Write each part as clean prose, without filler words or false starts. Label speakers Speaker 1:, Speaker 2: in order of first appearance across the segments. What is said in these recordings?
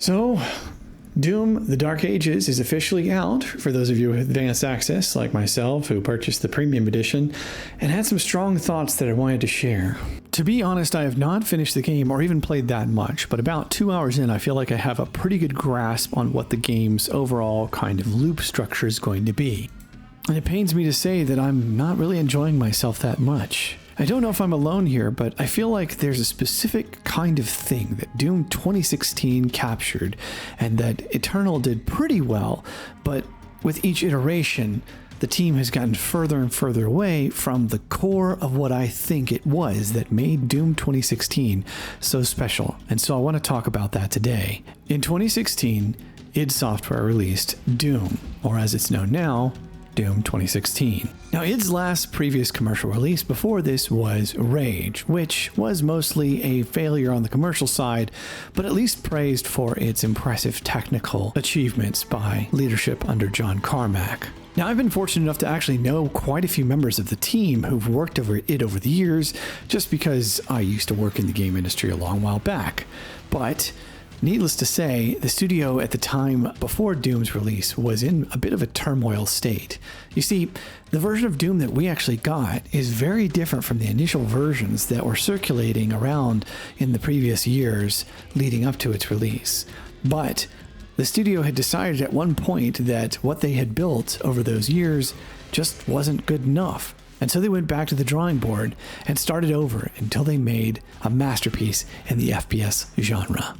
Speaker 1: So, Doom: The Dark Ages is officially out for those of you with advanced access like myself who purchased the premium edition and had some strong thoughts that I wanted to share. To be honest, I have not finished the game or even played that much, but about 2 hours in I feel like I have a pretty good grasp on what the game's overall kind of loop structure is going to be. And it pains me to say that I'm not really enjoying myself that much. I don't know if I'm alone here, but I feel like there's a specific kind of thing that Doom 2016 captured and that Eternal did pretty well, but with each iteration, the team has gotten further and further away from the core of what I think it was that made Doom 2016 so special, and so I want to talk about that today. In 2016, id Software released Doom, or as it's known now, Doom 2016. Now, id's last previous commercial release before this was Rage, which was mostly a failure on the commercial side, but at least praised for its impressive technical achievements by leadership under John Carmack. Now, I've been fortunate enough to actually know quite a few members of the team who've worked over id over the years, just because I used to work in the game industry a long while back. But needless to say, the studio at the time before Doom's release was in a bit of a turmoil state. You see, the version of Doom that we actually got is very different from the initial versions that were circulating around in the previous years leading up to its release. But the studio had decided at one point that what they had built over those years just wasn't good enough. And so they went back to the drawing board and started over until they made a masterpiece in the FPS genre.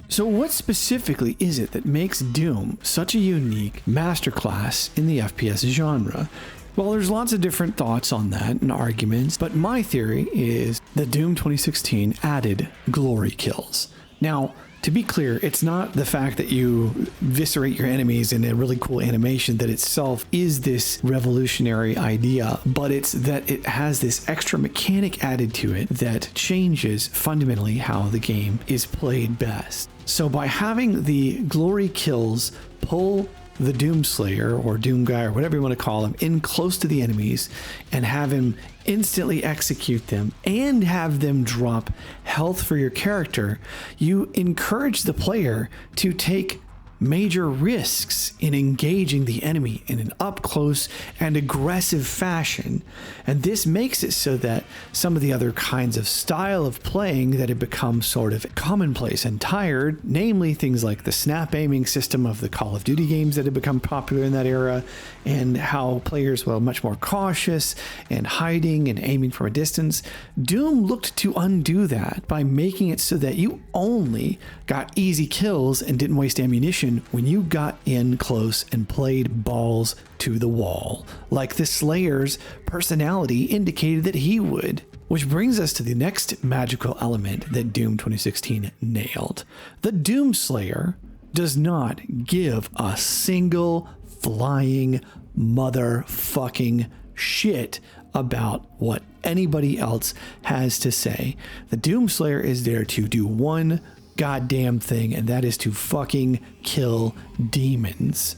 Speaker 1: So what specifically is it that makes Doom such a unique masterclass in the FPS genre? Well, there's lots of different thoughts on that and arguments, but my theory is that Doom 2016 added glory kills. Now, to be clear, it's not the fact that you eviscerate your enemies in a really cool animation that itself is this revolutionary idea, but it's that it has this extra mechanic added to it that changes fundamentally how the game is played best. So by having the glory kills pull the Doomslayer or Doom guy or whatever you want to call him in close to the enemies and have him instantly execute them and have them drop health for your character, you encourage the player to take major risks in engaging the enemy in an up-close and aggressive fashion. And this makes it so that some of the other kinds of style of playing that had become sort of commonplace and tired, namely things like the snap aiming system of the Call of Duty games that had become popular in that era, and how players were much more cautious and hiding and aiming from a distance, Doom looked to undo that by making it so that you only got easy kills and didn't waste ammunition when you got in close and played balls to the wall, like the Slayer's personality indicated that he would. Which brings us to the next magical element that Doom 2016 nailed. The Doomslayer does not give a single flying motherfucking shit about what anybody else has to say. The Doomslayer is there to do one goddamn thing, and that is to fucking kill demons.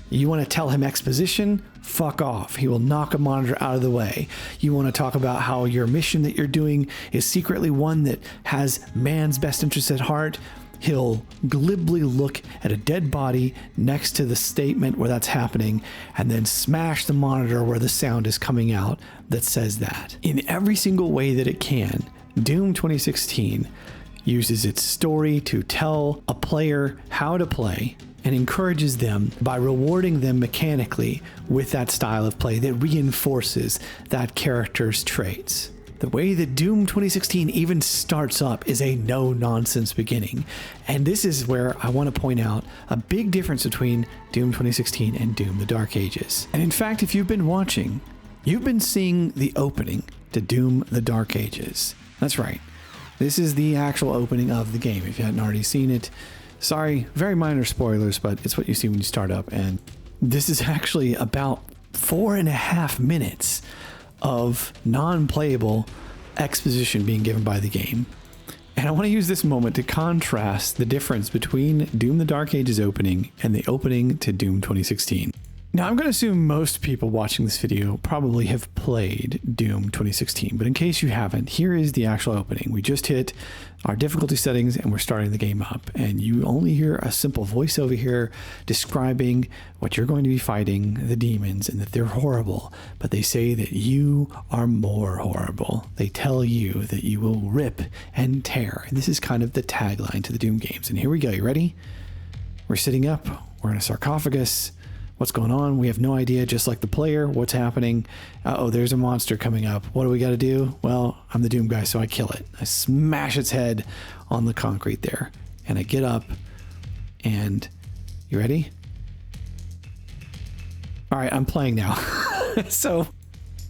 Speaker 1: You want to tell him exposition? Fuck off. He will knock a monitor out of the way. You want to talk about how your mission that you're doing is secretly one that has man's best interests at heart? He'll glibly look at a dead body next to the statement where that's happening and then smash the monitor where the sound is coming out that says that. In every single way that it can, Doom 2016 uses its story to tell a player how to play and encourages them by rewarding them mechanically with that style of play that reinforces that character's traits. The way that Doom 2016 even starts up is a no-nonsense beginning. And this is where I want to point out a big difference between Doom 2016 and Doom: The Dark Ages. And in fact, if you've been watching, you've been seeing the opening to Doom: The Dark Ages. That's right. This is the actual opening of the game. If you hadn't already seen it, sorry, very minor spoilers, but it's what you see when you start up. And this is actually about 4.5 minutes of non-playable exposition being given by the game. And I want to use this moment to contrast the difference between Doom: The Dark Ages opening and the opening to Doom 2016. Now, I'm going to assume most people watching this video probably have played Doom 2016, but in case you haven't, here is the actual opening. We just hit our difficulty settings and we're starting the game up, and you only hear a simple voiceover here describing what you're going to be fighting, the demons, and that they're horrible, but they say that you are more horrible. They tell you that you will rip and tear, and this is kind of the tagline to the Doom games. And here we go. You ready? We're sitting up. We're in a sarcophagus. What's going on? We have no idea, just like the player. What's happening? Uh-oh, there's a monster coming up. What do we got to do? Well, I'm the Doom guy, so I kill it. I smash its head on the concrete there. And I get up, and you ready? All right, I'm playing now. So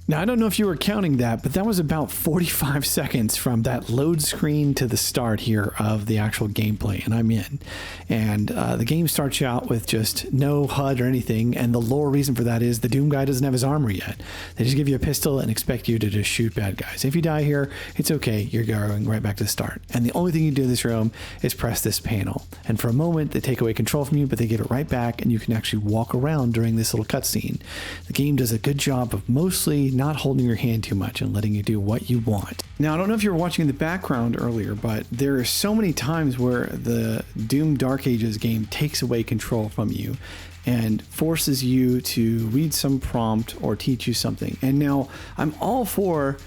Speaker 1: now, I don't know if you were counting that, but that was about 45 seconds from that load screen to the start here of the actual gameplay, and I'm in. And the game starts you out with just no HUD or anything, and the lore reason for that is the Doom guy doesn't have his armor yet. They just give you a pistol and expect you to just shoot bad guys. If you die here, it's okay. You're going right back to the start. And the only thing you do in this room is press this panel. And for a moment, they take away control from you, but they give it right back, and you can actually walk around during this little cutscene. The game does a good job of mostly not holding your hand too much and letting you do what you want. Now, I don't know if you were watching in the background earlier, but there are so many times where the Doom Dark Ages game takes away control from you and forces you to read some prompt or teach you something. And now I'm all for,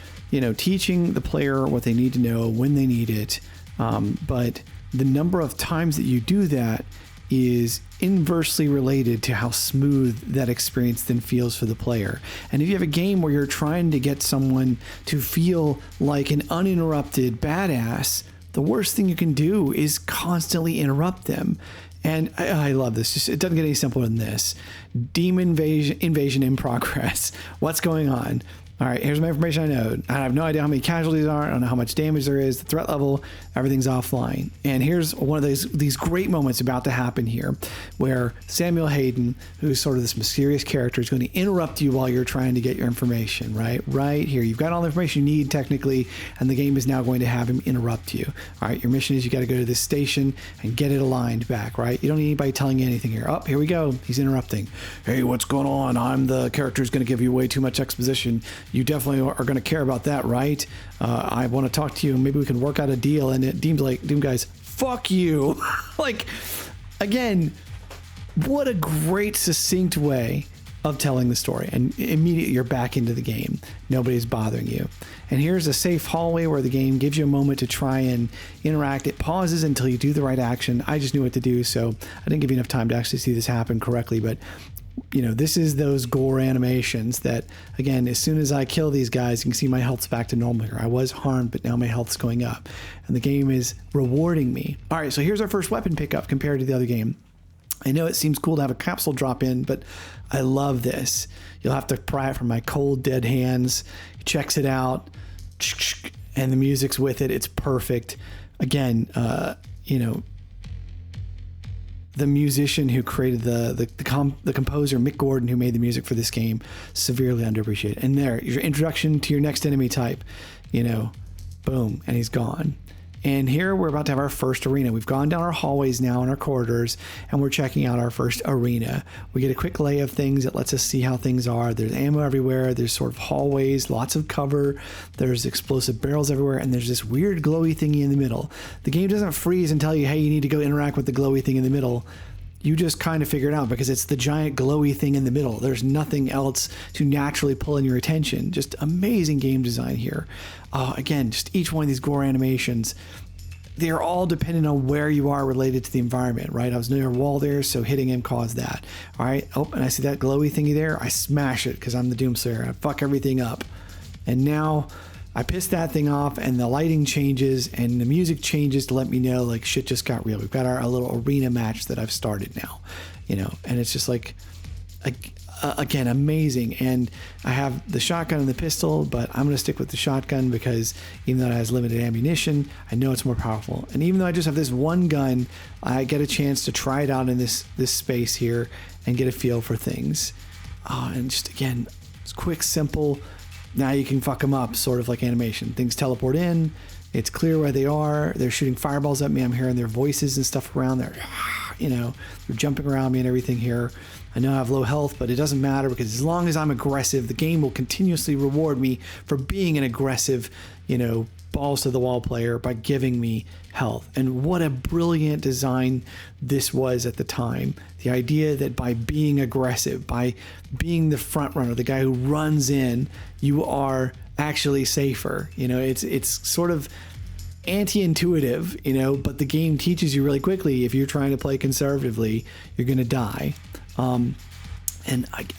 Speaker 1: teaching the player what they need to know when they need it. But the number of times that you do that is inversely related to how smooth that experience then feels for the player. And if you have a game where you're trying to get someone to feel like an uninterrupted badass, the worst thing you can do is constantly interrupt them. And I love this. It doesn't get any simpler than this. Demon invasion in progress. What's going on? All right, here's my information I know. I have no idea how many casualties there are. I don't know how much damage there is. The threat level, everything's offline. And here's one of these great moments about to happen here, where Samuel Hayden, who's sort of this mysterious character, is going to interrupt you while you're trying to get your information, right? Right here. You've got all the information you need, technically, and the game is now going to have him interrupt you. All right, your mission is you got to go to this station and get it aligned back, right? You don't need anybody telling you anything here. Oh, here we go. He's interrupting. Hey, what's going on? I'm the character who's going to give you way too much exposition. You definitely are going to care about that, right? I want to talk to you. Maybe we can work out a deal. And it Doom guys, fuck you. Like, again, what a great succinct way of telling the story. And immediately you're back into the game. Nobody's bothering you. And here's a safe hallway where the game gives you a moment to try and interact. It pauses until you do the right action. I just knew what to do, so I didn't give you enough time to actually see this happen correctly, but this is those gore animations that, again, as soon as I kill these guys, you can see my health's back to normal here. I was harmed, but now my health's going up. And the game is rewarding me. All right, so here's our first weapon pickup compared to the other game. I know it seems cool to have a capsule drop in, but I love this. You'll have to pry it from my cold, dead hands. He checks it out, and the music's with it. It's perfect. Again, the musician who created the composer, Mick Gordon, who made the music for this game, severely underappreciated. And there, your introduction to your next enemy type, boom, and he's gone. And here we're about to have our first arena. We've gone down our hallways now in our corridors, and we're checking out our first arena. We get a quick lay of things that lets us see how things are. There's ammo everywhere. There's sort of hallways, lots of cover. There's explosive barrels everywhere, and there's this weird glowy thingy in the middle. The game doesn't freeze and tell you, hey, you need to go interact with the glowy thing in the middle. You just kind of figure it out because it's the giant glowy thing in the middle. There's nothing else to naturally pull in your attention. Just amazing game design here. Again, just each one of these gore animations, they're all dependent on where you are related to the environment, right? I was near a wall there, so hitting him caused that. All right. Oh, and I see that glowy thingy there. I smash it because I'm the Doomslayer. I fuck everything up. And now I piss that thing off, and the lighting changes and the music changes to let me know like shit just got real. We've got our little arena match that I've started now, and it's just like, again, amazing. And I have the shotgun and the pistol, but I'm going to stick with the shotgun because even though it has limited ammunition, I know it's more powerful. And even though I just have this one gun, I get a chance to try it out in this space here and get a feel for things. And just, again, it's quick, simple. Now you can fuck them up, sort of like animation. Things teleport in. It's clear where they are. They're shooting fireballs at me. I'm hearing their voices and stuff around there. they're jumping around me and everything here. I know I have low health, but it doesn't matter because as long as I'm aggressive, the game will continuously reward me for being an aggressive, balls to the wall player by giving me health. And what a brilliant design this was at the time. The idea that by being aggressive, by being the front runner, the guy who runs in, you are actually safer. It's sort of anti-intuitive, but the game teaches you really quickly, if you're trying to play conservatively, you're going to die.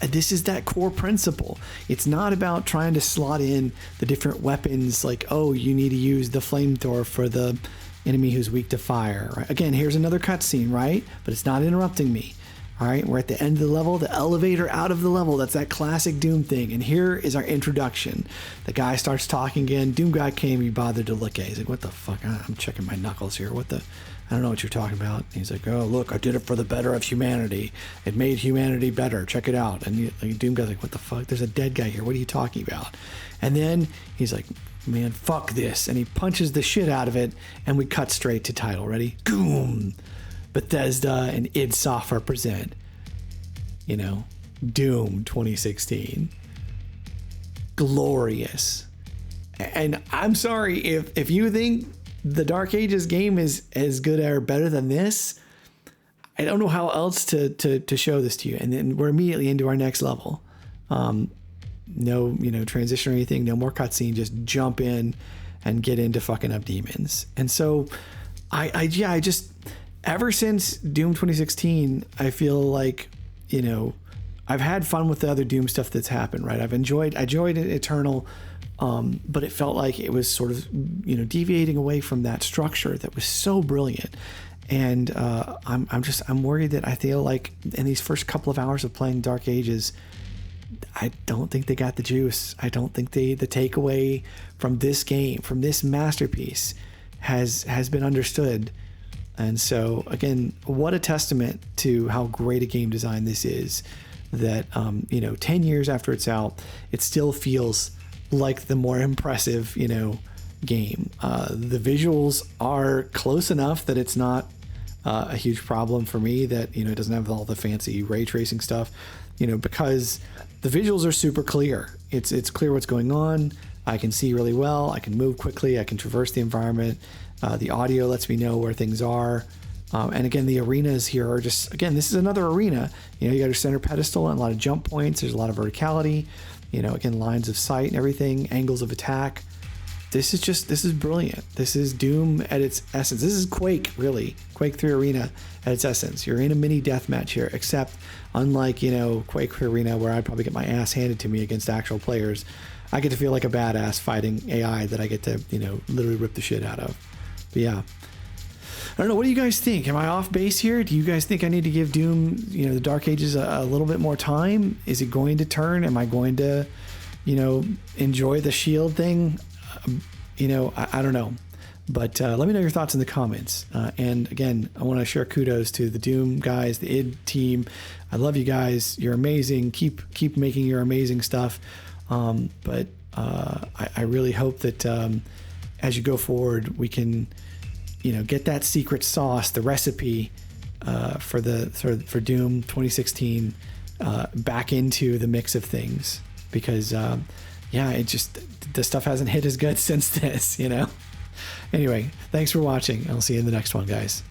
Speaker 1: This is that core principle. It's not about trying to slot in the different weapons like, oh, you need to use the flamethrower for the enemy who's weak to fire. Right? Again, here's another cutscene, right? But it's not interrupting me. All right, we're at the end of the level, the elevator out of the level. That's that classic Doom thing. And here is our introduction. The guy starts talking again. Doom guy came, he bothered to look at it. He's like, what the fuck? I'm checking my knuckles here. I don't know what you're talking about. He's like, oh, look, I did it for the better of humanity. It made humanity better. Check it out. And Doom guy's like, what the fuck? There's a dead guy here. What are you talking about? And then he's like, man, fuck this. And he punches the shit out of it. And we cut straight to title. Ready? Boom. Bethesda and id Software present, Doom 2016. Glorious. And I'm sorry if you think the Dark Ages game is as good or better than this, I don't know how else to show this to you. And then we're immediately into our next level. No, transition or anything, no more cutscene, just jump in and get into fucking up demons. And so I just, ever since Doom 2016, I feel like, I've had fun with the other Doom stuff that's happened, right? I enjoyed Eternal, but it felt like it was sort of, deviating away from that structure that was so brilliant. And I'm worried that I feel like in these first couple of hours of playing Dark Ages, I don't think they got the juice. I don't think the takeaway from this game, from this masterpiece, has been understood. And so, again, what a testament to how great a game design this is, that, 10 years after it's out, it still feels like the more impressive, game. The visuals are close enough that it's not a huge problem for me, that, it doesn't have all the fancy ray tracing stuff, because the visuals are super clear. It's clear what's going on. I can see really well. I can move quickly. I can traverse the environment. The audio lets me know where things are. And again, the arenas here are just, again, this is another arena. You got your center pedestal and a lot of jump points. There's a lot of verticality, again, lines of sight and everything, angles of attack. This is brilliant. This is Doom at its essence. This is Quake, really. Quake 3 Arena at its essence. You're in a mini deathmatch here, except unlike, Quake 3 Arena, where I'd probably get my ass handed to me against actual players, I get to feel like a badass fighting AI that I get to, literally rip the shit out of. But yeah. I don't know. What do you guys think? Am I off base here? Do you guys think I need to give Doom, the Dark Ages a little bit more time? Is it going to turn? Am I going to, enjoy the shield thing? I don't know. But let me know your thoughts in the comments. And again, I want to share kudos to the Doom guys, the id team. I love you guys. You're amazing. Keep making your amazing stuff. But I really hope that as you go forward, we can, get that secret sauce, the recipe for Doom 2016 back into the mix of things, because the stuff hasn't hit as good since this. Anyway, thanks for watching. I'll see you in the next one, guys.